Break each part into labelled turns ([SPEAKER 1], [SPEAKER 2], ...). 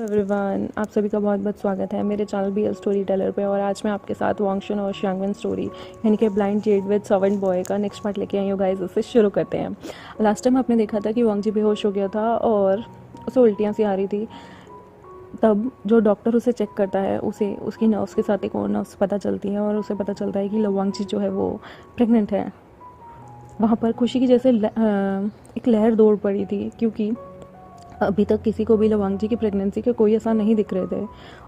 [SPEAKER 1] Everyone, आप सभी का बहुत बहुत स्वागत है मेरे चैनल बी स्टोरी टेलर पे। और आज मैं आपके साथ वांगशुन और श्यांगवन स्टोरी यानी कि blind Z with servant boy का नेक्स्ट पार्ट लेके आई हूँ गाइस। इसे शुरू करते हैं। लास्ट टाइम आपने देखा था कि वांगजी बेहोश हो गया था और उसे उल्टियाँ सी आ रही थी। तब जो डॉक्टर उसे चेक करता है उसे उसकी नर्व्स के साथ एक और नर्व्स पता चलती है और उसे पता चलता है कि वांगजी जो है वो प्रेग्नेंट है। वहाँ पर खुशी की जैसे एक लहर दौड़ पड़ी थी, क्योंकि अभी तक किसी को भी लवांगजी की प्रेगनेंसी के कोई आसार नहीं दिख रहे थे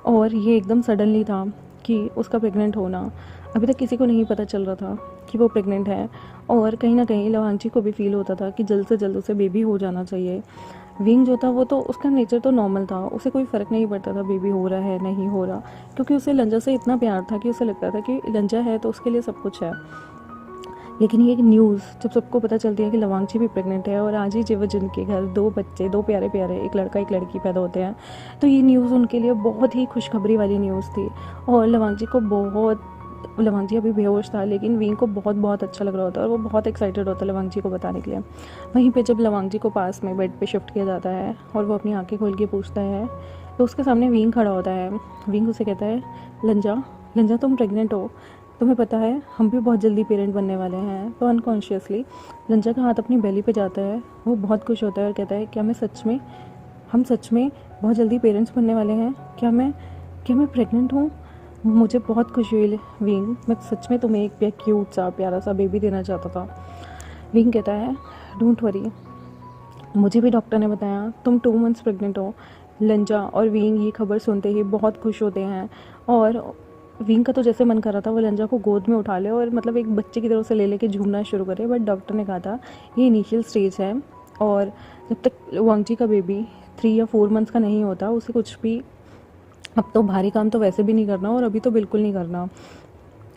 [SPEAKER 1] और ये एकदम सडनली था कि उसका प्रेग्नेंट होना। अभी तक किसी को नहीं पता चल रहा था कि वो प्रेग्नेंट है और कहीं ना कहीं लवांगजी को भी फील होता था कि जल्द से जल्द उसे बेबी हो जाना चाहिए। विंग जो था वो तो उसका नेचर तो नॉर्मल था, उसे कोई फ़र्क नहीं पड़ता था बेबी हो रहा है नहीं हो रहा, क्योंकि उसे लंजा से इतना प्यार था कि उसे लगता था कि लंजा है तो उसके लिए सब कुछ है। लेकिन ये न्यूज़ जब सबको पता चलती है कि लवांगजी भी प्रेग्नेंट है और आज ही जेवजुन के घर दो बच्चे, दो प्यारे प्यारे, एक लड़का एक लड़की पैदा होते हैं, तो ये न्यूज़ उनके लिए बहुत ही खुशखबरी वाली न्यूज़ थी। और लवांगजी अभी बेहोश था, लेकिन विंग को बहुत बहुत अच्छा लग रहा होता है और वो बहुत एक्साइटेड होता है लवांगजी को बताने के लिए। वहीं पे जब लवांगजी को पास में बेड पे शिफ्ट किया जाता है और वो अपनी आंखें खोल के पूछता है तो उसके सामने विंग खड़ा होता है। विंग उसे कहता है, लंजा लंजा तुम प्रेग्नेंट हो, तुम्हें पता है हम भी बहुत जल्दी पेरेंट बनने वाले हैं। तो अनकॉन्शियसली लंजा का हाथ अपनी बेली पे जाता है। वो बहुत खुश होता है और कहता है, हम सच में बहुत जल्दी पेरेंट्स बनने वाले हैं? क्या मैं प्रेग्नेंट हूँ? मुझे बहुत खुशी हुई विंग, मैं सच में तुम्हें एक क्यूट सा प्यारा सा बेबी देना चाहता था। विंग कहता है, डोंट वरी, मुझे भी डॉक्टर ने बताया तुम 2 मंथ्स प्रेग्नेंट हो। लंजा और विंग ये खबर सुनते ही बहुत खुश होते हैं और विंग का तो जैसे मन कर रहा था वो लंजा को गोद में उठा ले और मतलब एक बच्चे की तरह से ले लेके झूमना शुरू करे। बट डॉक्टर ने कहा था ये इनिशियल स्टेज है और जब तक वांगजी का बेबी 3 या 4 मंथ्स का नहीं होता उसे कुछ भी, अब तो भारी काम तो वैसे भी नहीं करना और अभी तो बिल्कुल नहीं करना,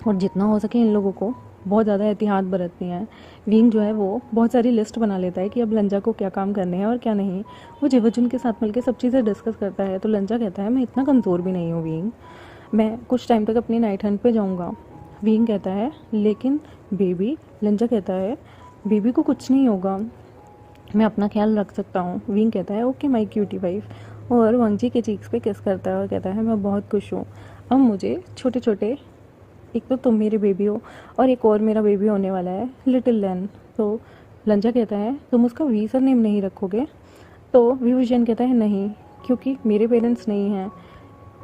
[SPEAKER 1] और जितना हो सके इन लोगों को बहुत ज़्यादा एहतियात बरतनी है। विंग जो है वो बहुत सारी लिस्ट बना लेता है कि अब लंजा को क्या काम करने हैं और क्या नहीं। वो जेवजुन के साथ मिलकर सब चीज़ें डिस्कस करता है। तो लंजा कहता है, मैं इतना कमज़ोर भी नहीं हूँ विंग, मैं कुछ टाइम तक अपनी नाइट हंट पे जाऊंगा। विंग कहता है, लेकिन बेबी? लंजा कहता है, बेबी को कुछ नहीं होगा, मैं अपना ख्याल रख सकता हूँ। विंग कहता है, ओके माई क्यूटी वाइफ, और वांगजी के चीक्स पे किस करता है और कहता है, मैं बहुत खुश हूँ। अब मुझे छोटे छोटे, एक तो तुम मेरे बेबी हो और एक और मेरा बेबी होने वाला है, लिटिल लैन। तो लंजा कहता है, तुम उसका वी सर नेम नहीं रखोगे? तो विभूषण कहता है, नहीं, क्योंकि मेरे पेरेंट्स नहीं हैं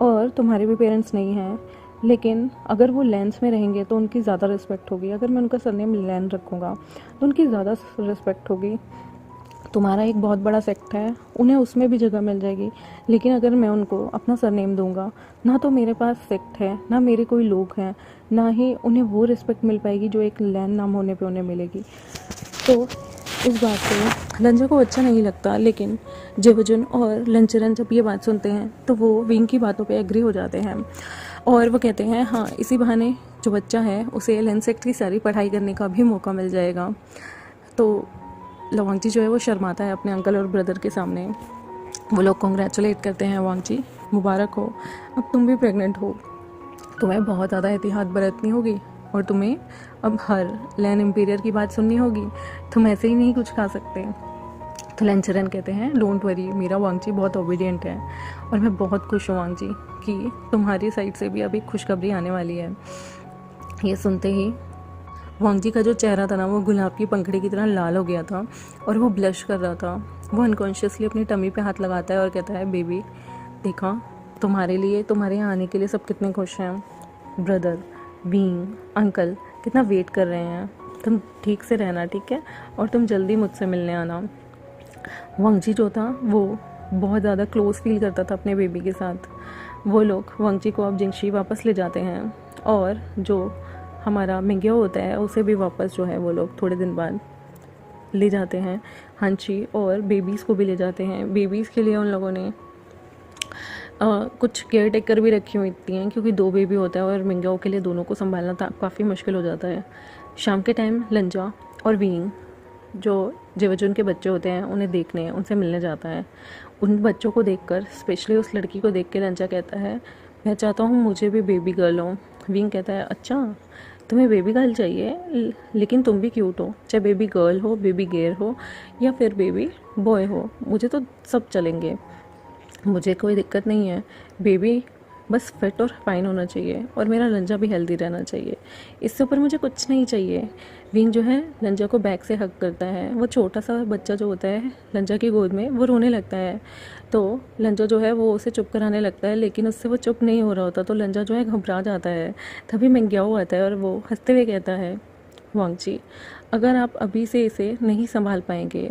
[SPEAKER 1] और तुम्हारे भी पेरेंट्स नहीं हैं, लेकिन अगर वो लैंस में रहेंगे तो उनकी ज़्यादा रिस्पेक्ट होगी। अगर मैं उनका सरनेम लैन रखूँगा तो उनकी ज़्यादा रिस्पेक्ट होगी। तुम्हारा एक बहुत बड़ा सेक्ट है, उन्हें उसमें भी जगह मिल जाएगी, लेकिन अगर मैं उनको अपना सरनेम दूंगा, ना तो मेरे पास सेक्ट है, ना मेरे कोई लोग हैं, ना ही उन्हें वो रिस्पेक्ट मिल पाएगी जो एक लैन नाम होने पे उन्हें मिलेगी। तो इस बात से लंजा को अच्छा नहीं लगता, लेकिन जेवजुन और लंचरन जब ये बात सुनते हैं तो वो विंग की बातों पे एग्री हो जाते हैं और वो कहते हैं, हाँ, इसी बहाने जो बच्चा है उसे लेंसेक्ट की सारी पढ़ाई करने का भी मौका मिल जाएगा। तो लवांगजी जो है वो शर्माता है अपने अंकल और ब्रदर के सामने। वो लोग कॉन्ग्रेचुलेट करते हैं, वांगजी मुबारक हो, अब तुम भी प्रेग्नेंट हो, तुम्हें बहुत ज़्यादा एहतियात बरतनी होगी और तुम्हें अब हर लैन एम्पीरियर की बात सुननी होगी, तुम ऐसे ही नहीं कुछ खा सकते। तो लंचरन कहते हैं, डोंट वरी, मेरा वांगजी बहुत ओबीडियंट है और मैं बहुत खुश हूँ वांगजी कि तुम्हारी साइड से भी अभी खुशखबरी आने वाली है। ये सुनते ही वांगजी का जो चेहरा था ना वो गुलाब की पंखड़ी की तरह लाल हो गया था और वो ब्लश कर रहा था। वो अनकॉन्शियसली अपनी टमी पे हाथ लगाता है और कहता है, बेबी देखा, तुम्हारे लिए, तुम्हारे यहाँ आने के लिए सब कितने खुश हैं। ब्रदर, विंग, अंकल कितना वेट कर रहे हैं, तुम ठीक से रहना, ठीक है, और तुम जल्दी मुझसे मिलने आना। वांगजी जो था वो बहुत ज़्यादा क्लोज फील करता था अपने बेबी के साथ। वो लोग वांगजी को अब जिंगशी वापस ले जाते हैं और जो हमारा मिंग्यो होता है उसे भी वापस जो है वो लोग थोड़े दिन बाद ले जाते हैं। हांची और बेबीज़ को भी ले जाते हैं। बेबीज़ के लिए उन लोगों ने कुछ केयर टेकर भी रखी हुई थी हैं, क्योंकि 2 बेबी होता है और मिंग्यो के लिए दोनों को संभालना काफ़ी मुश्किल हो जाता है। शाम के टाइम लंजा और विंग जो जेवजुन के बच्चे होते हैं उन्हें देखने, उनसे मिलने जाता है। उन बच्चों को देखकर, स्पेशली उस लड़की को देख के लंजा कहता है, मैं चाहता हूँ मुझे भी बेबी गर्ल हो। विंग कहता है, अच्छा तुम्हें बेबी गर्ल चाहिए, लेकिन तुम भी क्यूट हो, चाहे बेबी गर्ल हो, बेबी गेयर हो या फिर बेबी बॉय हो, मुझे तो सब चलेंगे। मुझे कोई दिक्कत नहीं है, बेबी बस फिट और फाइन होना चाहिए और मेरा लंजा भी हेल्दी रहना चाहिए, इससे ऊपर मुझे कुछ नहीं चाहिए। विंग जो है लंजा को बैक से हक करता है। वो छोटा सा बच्चा जो होता है लंजा की गोद में, वो रोने लगता है, तो लंजा जो है वो उसे चुप कराने लगता है, लेकिन उससे वो चुप नहीं हो रहा होता, तो लंजा जो है घबरा जाता है। तभी मिंग्याओ आता है और वो हंसते हुए कहता है, वांगची, अगर आप अभी से इसे नहीं संभाल पाएंगे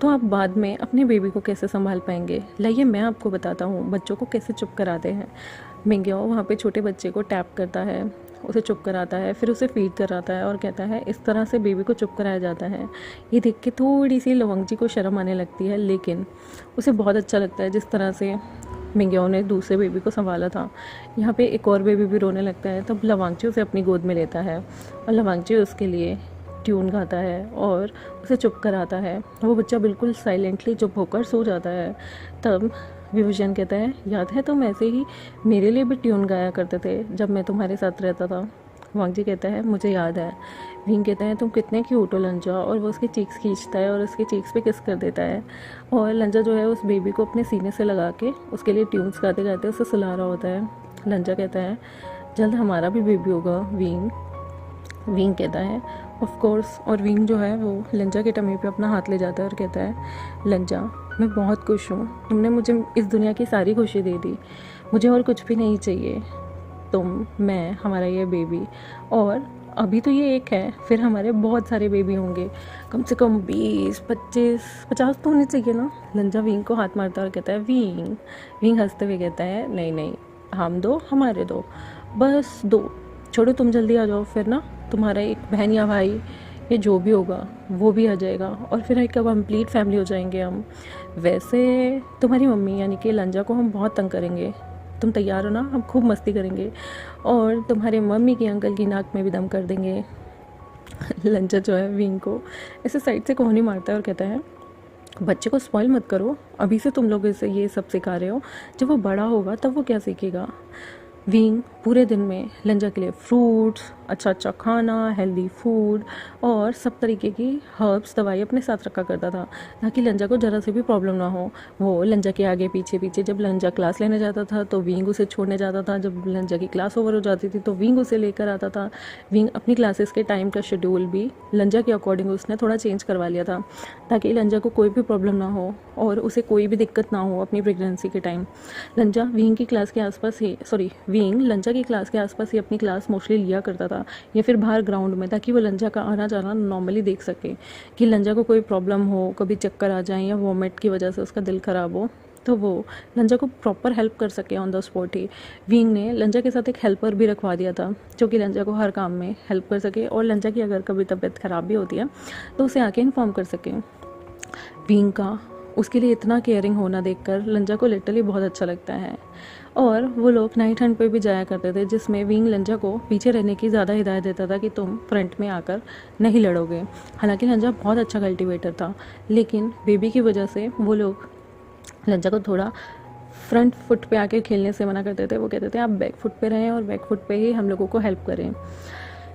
[SPEAKER 1] तो आप बाद में अपने बेबी को कैसे संभाल पाएंगे। लाइए मैं आपको बताता हूँ बच्चों को कैसे चुप कराते हैं। मिंग्याओ वहाँ पे छोटे बच्चे को टैप करता है, उसे चुप कराता है, फिर उसे फीड कराता है और कहता है इस तरह से बेबी को चुप कराया जाता है। ये देख के थोड़ी सी लवंगजी को शर्म आने लगती है, लेकिन उसे बहुत अच्छा लगता है जिस तरह से मिंग्याओ ने दूसरे बेबी को संभाला था। यहाँ पे एक और बेबी भी रोने लगता है, तब लवांगची उसे अपनी गोद में लेता है और लवांगची उसके लिए ट्यून गाता है और उसे चुप कराता है। वो बच्चा बिल्कुल साइलेंटली चुप होकर सो जाता है। तब विभूषण कहता है, याद है तुम ऐसे ही मेरे लिए भी ट्यून गाया करते थे जब मैं तुम्हारे साथ रहता था। वांगजी कहता है, मुझे याद है। विंग कहता है, तुम कितने क्यूट हो लंजा, और वो उसके चीक्स खींचता है और उसके चीक्स पे किस कर देता है। और लंजा जो है उस बेबी को अपने सीने से लगा के उसके लिए ट्यून्स गाते गाते उसे सुला रहा होता है। लंजा कहता है, जल्द हमारा भी बेबी होगा विंग। विंग कहता है, ऑफ कोर्स। और विंग जो है वो लंजा के टमी पे अपना हाथ ले जाता है और कहता है, लंजा मैं बहुत खुश हूँ, तुमने मुझे इस दुनिया की सारी खुशी दे दी, मुझे और कुछ भी नहीं चाहिए। तुम, मैं, हमारा ये बेबी, और अभी तो ये एक है, फिर हमारे बहुत सारे बेबी होंगे, कम से कम 20, 25, 50 तो होने चाहिए ना। लंजा विंग को हाथ मारता है और कहता है, विंग। विंग हंसते हुए कहता है, नहीं नहीं, हम दो, हमारे दो, बस दो, छोड़ो तुम जल्दी आ जाओ, फिर ना तुम्हारा एक बहन या भाई ये जो भी होगा वो भी आ जाएगा और फिर एक कंप्लीट फैमिली हो जाएंगे हम। वैसे तुम्हारी मम्मी यानी कि लंजा को हम बहुत तंग करेंगे, तुम तैयार हो ना, हम खूब मस्ती करेंगे और तुम्हारे मम्मी की अंकल की नाक में भी दम कर देंगे। लंजा जो है विंग को ऐसे साइड से कोहनी मारता है और कहता है, बच्चे को स्पॉइल मत करो, अभी से तुम लोग इसे ये सब सिखा रहे हो, जब वो बड़ा होगा तब वो क्या सीखेगा। विंग पूरे दिन में लंजा के लिए फ्रूट्स, अच्छा अच्छा खाना, हेल्दी फूड और सब तरीके की हर्ब्स दवाई अपने साथ रखा करता था ताकि लंजा को ज़रा से भी प्रॉब्लम ना हो। वो लंजा के आगे पीछे पीछे जब लंजा क्लास लेने जाता था तो विंग उसे छोड़ने जाता था, जब लंजा की क्लास ओवर हो जाती थी तो विंग उसे लेकर आता था। विंग अपनी क्लासेस के टाइम का शेड्यूल भी लंजा के अकॉर्डिंग उसने थोड़ा चेंज करवा लिया था ताकि लंजा को कोई भी प्रॉब्लम ना हो और उसे कोई भी दिक्कत ना हो अपनी प्रेगनेंसी के टाइम। लंजा विंग की क्लास के आसपास ही विंग लंजा की क्लास के आसपास ही अपनी क्लास मोस्टली लिया करता था या फिर बाहर ग्राउंड में, ताकि वो लंजा का आना जाना नॉर्मली देख सके कि लंजा को कोई प्रॉब्लम हो, कभी चक्कर आ जाए या वॉमिट की वजह से उसका दिल ख़राब हो तो वो लंजा को प्रॉपर हेल्प कर सके on the spot he. Wing ने लंजा के साथ एक हेल्पर भी रखवा दिया था जो कि लंजा को हर काम में हेल्प कर सके और लंजा की अगर कभी तबीयत ख़राब भी होती है तो उसे आके इन्फॉर्म कर सके। विंग का उसके लिए इतना केयरिंग होना देखकर लंजा को लिटरली बहुत अच्छा लगता है और वो लोग नाइट हंट पे भी जाया करते थे जिसमें विंग लंजा को पीछे रहने की ज़्यादा हिदायत देता था कि तुम फ्रंट में आकर नहीं लड़ोगे। हालांकि लंजा बहुत अच्छा कल्टीवेटर था, लेकिन बेबी की वजह से वो लोग लंजा को थोड़ा फ्रंट फुट पे आके खेलने से मना करते थे। वो कहते थे आप बैक फुट पे रहें और बैक फुट पे ही हम लोगों को हेल्प करें।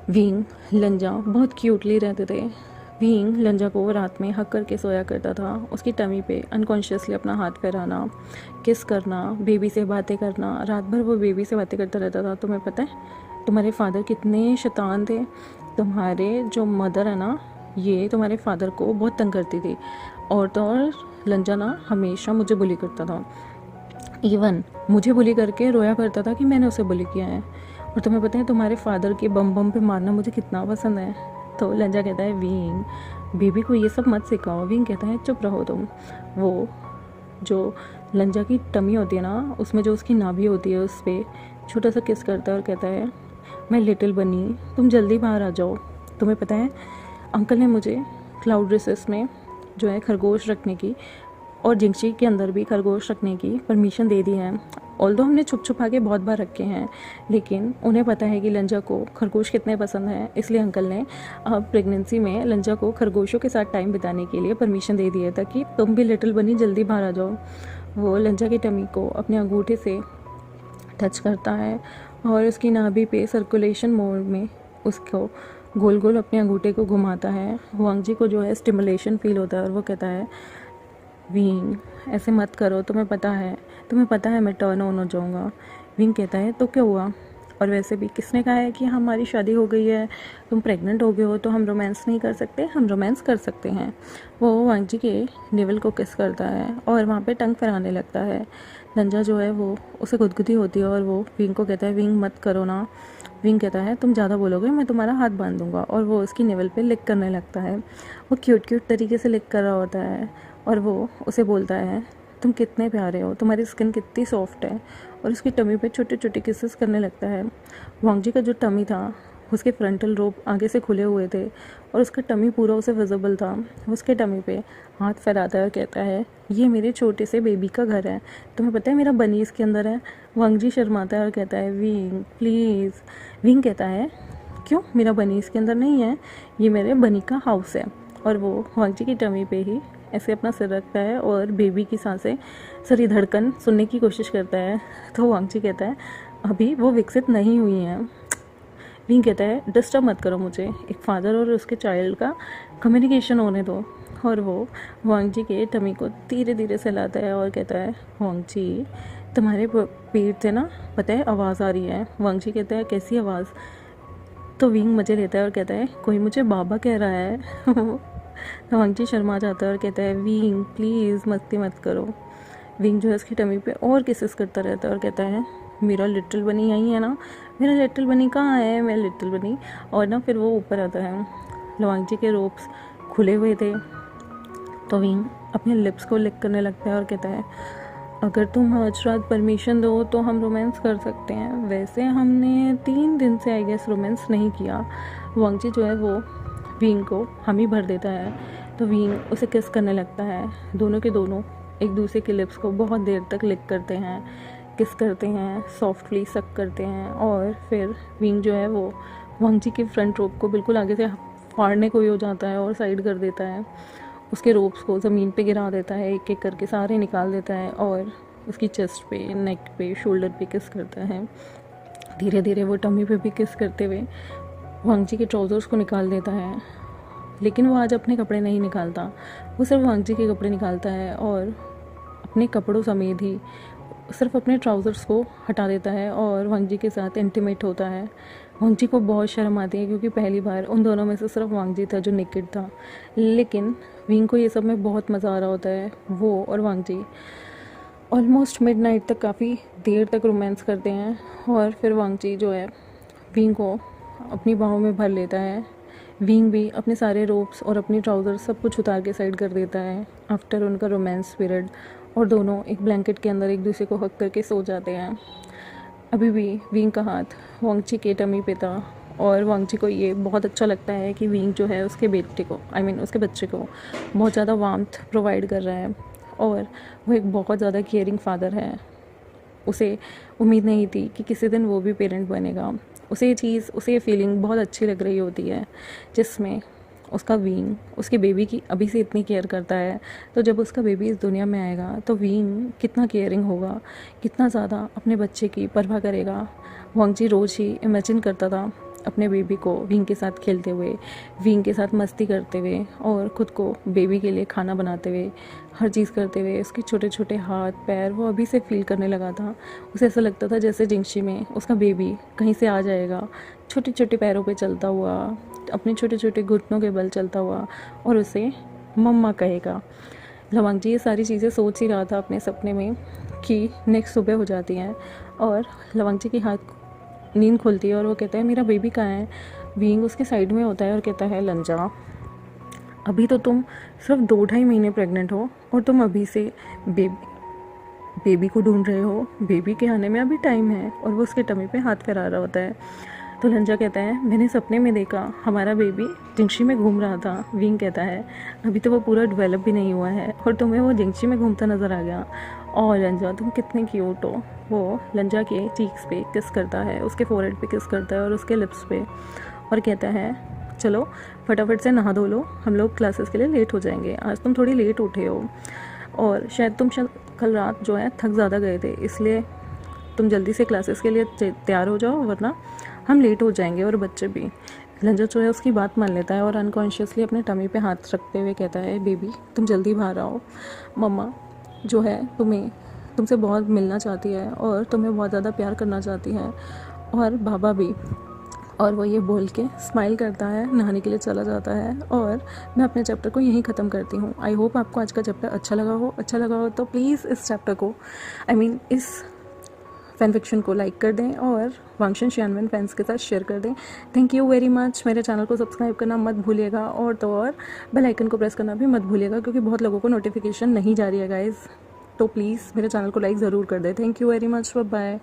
[SPEAKER 1] विंग लंजा बहुत क्यूटली रहते थे। विंग लंजा को रात में हक करके सोया करता था, उसकी टमी पे अनकॉन्शियसली अपना हाथ फहराना, किस करना, बेबी से बातें करना। रात भर वो बेबी से बातें करता रहता था। तुम्हें पता है तुम्हारे फादर कितने शैतान थे, तुम्हारे जो मदर है ना ये तुम्हारे फादर को बहुत तंग करती थी और तो और लंजा ना हमेशा मुझे बुली करता था, इवन मुझे बुली करके रोया करता था कि मैंने उसे बुली किया है। और तुम्हें पता है तुम्हारे फादर के बम बम पे मारना मुझे कितना पसंद है। तो लंजा कहता है विंग बेबी को ये सब मत सिखाओ। विंग कहता है चुप रहो तुम। वो जो लंजा की टमी होती है ना उसमें जो उसकी नाभि होती है उस पर छोटा सा किस करता है और कहता है मैं लिटिल बनी, तुम जल्दी बाहर आ जाओ। तुम्हें पता है अंकल ने मुझे क्लाउड रिसेस में जो है खरगोश रखने की और जिंगची के अंदर भी खरगोश रखने की परमिशन दे दी है। ऑल्दो हमने छुप छुपा के बहुत बार रखे हैं, लेकिन उन्हें पता है कि लंजा को खरगोश कितने पसंद हैं, इसलिए अंकल ने अब प्रेगनेंसी में लंजा को खरगोशों के साथ टाइम बिताने के लिए परमिशन दे दी है ताकि तुम भी लिटिल बनी जल्दी बाहर आ जाओ। वो लंजा की टमी को अपने अंगूठे से टच करता है और उसकी नाभि पे सर्कुलेशन मोड में उसको गोल गोल अपने अंगूठे को घुमाता है। वांगजी को जो है स्टिमुलेशन फील होता है और वो कहता है विंग ऐसे मत करो, तुम्हें पता है मैं टर्न ऑन हो जाऊँगा। विंग कहता है तो क्या हुआ, और वैसे भी किसने कहा है कि हमारी शादी हो गई है, तुम प्रेग्नेंट हो गए हो तो हम रोमांस नहीं कर सकते, हम रोमांस कर सकते हैं। वो वांगजी के नेवल को किस करता है और वहाँ पे टंग फहराने लगता है। लंजा जो है वो उसे गुदगुदी होती है और वो विंग को कहता है विंग मत करो ना। विंग कहता है तुम ज़्यादा बोलोगे मैं तुम्हारा हाथ बांध दूंगा, और वो उसकी नेवल पे लिक करने लगता है। वो क्यूट तरीके से लिक कर रहा होता है और वो उसे बोलता है तुम कितने प्यारे हो, तुम्हारी स्किन कितनी सॉफ्ट है, और उसकी टमी पे छोटे छोटे किसेस करने लगता है। वांगजी का जो टमी था उसके फ्रंटल रोब आगे से खुले हुए थे और उसका टमी पूरा उसे विजिबल था। उसके टमी पे हाथ फैलाता है और कहता है ये मेरे छोटे से बेबी का घर है, तुम्हें पता है मेरा बनी इसके अंदर है। वांगजी शर्माता है और कहता है विंग प्लीज़। विंग कहता है क्यों, मेरा बनी इसके अंदर नहीं है, ये मेरे बनी का हाउस है। और वो वांगजी की टमी पे ही ऐसे अपना सिर रखता है और बेबी की सांसें, सॉरी धड़कन सुनने की कोशिश करता है। तो वांगजी कहता है अभी वो विकसित नहीं हुई हैं। विंग कहता है डिस्टर्ब मत करो मुझे, एक फादर और उसके चाइल्ड का कम्युनिकेशन होने दो। और वो वांगजी के टमी को धीरे धीरे से लाता है और कहता है वांगजी तुम्हारे पेट से ना पता है आवाज़ आ रही है। वांगजी कहता है कैसी आवाज़। तो विंग मजे लेता है और कहता है कोई मुझे बाबा कह रहा है। तो वांगजी शर्मा जाता है और कहता है विंग प्लीज़ मस्ती मत करो। विंग जो है उसकी टमी पे और किसेस करता रहता है और कहता है मेरा लिटिल बनी यहीं है ना, मेरा लिटिल बनी कहाँ है, मेरा लिटिल बनी। और ना फिर वो ऊपर आता है। वांगजी के रोप्स खुले हुए थे तो विंग अपने लिप्स को लिक करने लगता है और कहता है अगर तुम आज रात परमिशन दो तो हम रोमांस कर सकते हैं, वैसे हमने 3 दिन से आई गेस रोमांस नहीं किया। वांगजी जो है वो विंग को हामी भर देता है तो विंग उसे किस करने लगता है। दोनों के दोनों एक दूसरे के लिप्स को बहुत देर तक लिक करते हैं, किस करते हैं, सॉफ्टली सक करते हैं। और फिर विंग जो है वो वांगजी के फ्रंट रोप को बिल्कुल आगे से फाड़ने को ही हो जाता है और साइड कर देता है। उसके रोप्स को ज़मीन पे गिरा देता है, एक एक करके सारे निकाल देता है और उसकी चेस्ट पे, नेक पे, शोल्डर पे किस करता है। धीरे धीरे वो टमी पे भी किस करते हुए वांगजी के ट्राउज़र्स को निकाल देता है। लेकिन वो आज अपने कपड़े नहीं निकालता, वो सिर्फ वांगजी के कपड़े निकालता है और अपने कपड़ों समेत ही सिर्फ अपने ट्राउज़र्स को हटा देता है और वांगजी के साथ इंटीमेट होता है। वांगजी को बहुत शर्म आती है क्योंकि पहली बार उन दोनों में से सिर्फ वांगजी था जो नेकेड था। लेकिन विंग को ये सब में बहुत मज़ा आ रहा होता है। वो और वांगजी ऑलमोस्ट मिडनाइट तक काफ़ी देर तक रोमांस करते हैं और फिर वांगजी जो है विंग को अपनी बाहों में भर लेता है। विंग भी अपने सारे रोप्स और अपनी ट्राउज़र सब कुछ उतार के साइड कर देता है आफ्टर उनका रोमांस पीरियड, और दोनों एक ब्लैंकेट के अंदर एक दूसरे को हक करके सो जाते हैं। अभी भी विंग का हाथ वांगजी के टमी पे था और वांगजी को ये बहुत अच्छा लगता है कि विंग जो है उसके बेटे को उसके बच्चे को बहुत ज़्यादा वार्मथ प्रोवाइड कर रहा है और वो एक बहुत ज़्यादा केयरिंग फादर है। उसे उम्मीद नहीं थी कि किसी दिन वो भी पेरेंट बनेगा। उसे ये फीलिंग बहुत अच्छी लग रही होती है जिसमें उसका विंग उसके बेबी की अभी से इतनी केयर करता है, तो जब उसका बेबी इस दुनिया में आएगा तो विंग कितना केयरिंग होगा, कितना ज़्यादा अपने बच्चे की परवाह करेगा। वांगजी रोज़ ही इमेजिन करता था अपने बेबी को विंग के साथ खेलते हुए, विंग के साथ मस्ती करते हुए और ख़ुद को बेबी के लिए खाना बनाते हुए, हर चीज़ करते हुए। उसके छोटे छोटे हाथ पैर वो अभी से फील करने लगा था। उसे ऐसा लगता था जैसे जिंगशी में उसका बेबी कहीं से आ जाएगा, छोटे छोटे पैरों पे चलता हुआ, अपने छोटे छोटे घुटनों के बल चलता हुआ और उसे मम्मा कहेगा। वांगजी ये सारी चीज़ें सोच ही रहा था अपने सपने में कि नेक्स्ट सुबह हो जाती हैं और वांगजी की हाथ नींद खुलती है और वो कहता है मेरा बेबी कहाँ है। विंग उसके साइड में होता है और कहता है लंजा अभी तो तुम सिर्फ 2-2.5 महीने प्रेग्नेंट हो और तुम अभी से बेबी को ढूंढ रहे हो, बेबी के आने में अभी टाइम है। और वो उसके टमी पे हाथ फैला रहा होता है। तो लंजा कहता है मैंने सपने में देखा हमारा बेबी जिंगशी में घूम रहा था। विंग कहता है अभी तो वो पूरा डेवलप भी नहीं हुआ है और तुम्हें वो जिंगशी में घूमता नज़र आ गया। और लंजा तुम कितने क्यूट हो। वो लंजा के चीक्स पे किस करता है, उसके फोरहेड पे किस करता है और उसके लिप्स पे, और कहता है चलो फटाफट से नहा धो लो, हम लोग क्लासेस के लिए लेट हो जाएंगे। आज तुम थोड़ी लेट उठे हो और शायद कल रात जो है थक ज़्यादा गए थे, इसलिए तुम जल्दी से क्लासेस के लिए तैयार हो जाओ वरना हम लेट हो जाएंगे और बच्चे भी। लंजा जो है उसकी बात मान लेता है और अनकॉन्शियसली अपने टमी पे हाथ रखते हुए कहता है बेबी तुम जल्दी बाहर आओ, मम्मा जो है तुमसे बहुत मिलना चाहती है और तुम्हें बहुत ज़्यादा प्यार करना चाहती है, और बाबा भी। और वो ये बोल के स्माइल करता है, नहाने के लिए चला जाता है, और मैं अपने चैप्टर को यहीं ख़त्म करती हूँ। आई होप आपको आज का चैप्टर अच्छा लगा हो तो प्लीज़ इस चैप्टर को इस फैन फिक्शन को लाइक कर दें और वांगशन शियानविन फैंस के साथ शेयर कर दें। Thank you very much. मेरे चैनल को सब्सक्राइब करना मत भूलिएगा, और बेल आइकन को प्रेस करना भी मत भूलिएगा, क्योंकि बहुत लोगों को नोटिफिकेशन नहीं जा रही है गाइज़। तो प्लीज़ मेरे चैनल को लाइक ज़रूर कर दें। Thank you very much. Bye.